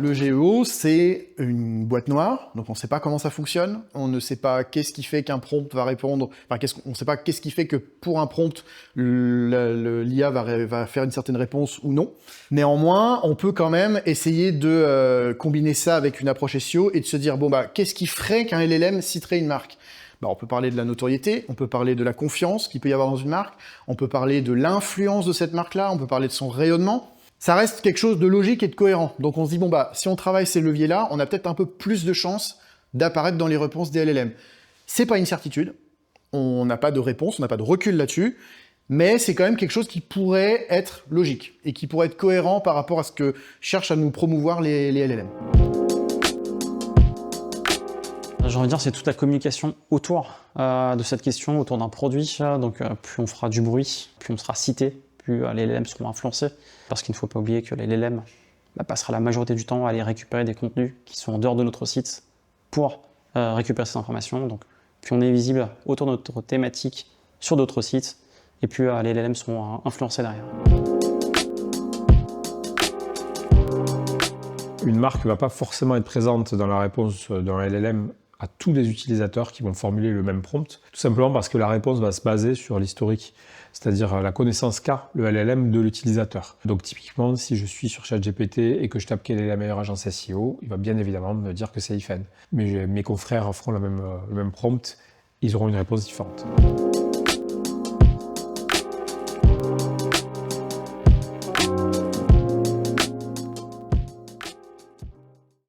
Le GEO, c'est une boîte noire, donc on ne sait pas comment ça fonctionne, on ne sait pas qu'est-ce qui fait qu'un prompt va répondre, enfin on ne sait pas qu'est-ce qui fait que pour un prompt, l'IA va faire une certaine réponse ou non. Néanmoins, on peut quand même essayer de combiner ça avec une approche SEO et de se dire, bon bah, qu'est-ce qui ferait qu'un LLM citerait une marque ? Bah, on peut parler de la notoriété, on peut parler de la confiance qu'il peut y avoir dans une marque, on peut parler de l'influence de cette marque-là, on peut parler de son rayonnement. Ça reste quelque chose de logique et de cohérent. Donc on se dit, bon bah, si on travaille ces leviers-là, on a peut-être un peu plus de chances d'apparaître dans les réponses des LLM. C'est pas une certitude, on n'a pas de réponse, on n'a pas de recul là-dessus, mais c'est quand même quelque chose qui pourrait être logique et qui pourrait être cohérent par rapport à ce que cherchent à nous promouvoir les LLM. J'ai envie de dire, c'est toute la communication autour de cette question, autour d'un produit. Donc plus on fera du bruit, plus on sera cité, plus les LLM seront influencés. Parce qu'il ne faut pas oublier que les LLM passera la majorité du temps à aller récupérer des contenus qui sont en dehors de notre site pour récupérer ces informations. Donc plus on est visible autour de notre thématique sur d'autres sites, et plus les LLM seront influencés derrière. Une marque ne va pas forcément être présente dans la réponse d'un LLM à tous les utilisateurs qui vont formuler le même prompt, tout simplement parce que la réponse va se baser sur l'historique, c'est-à-dire la connaissance qu'a le LLM de l'utilisateur. Donc typiquement, si je suis sur ChatGPT et que je tape quelle est la meilleure agence SEO, il va bien évidemment me dire que c'est iFen. Mais mes confrères feront le même prompt, ils auront une réponse différente.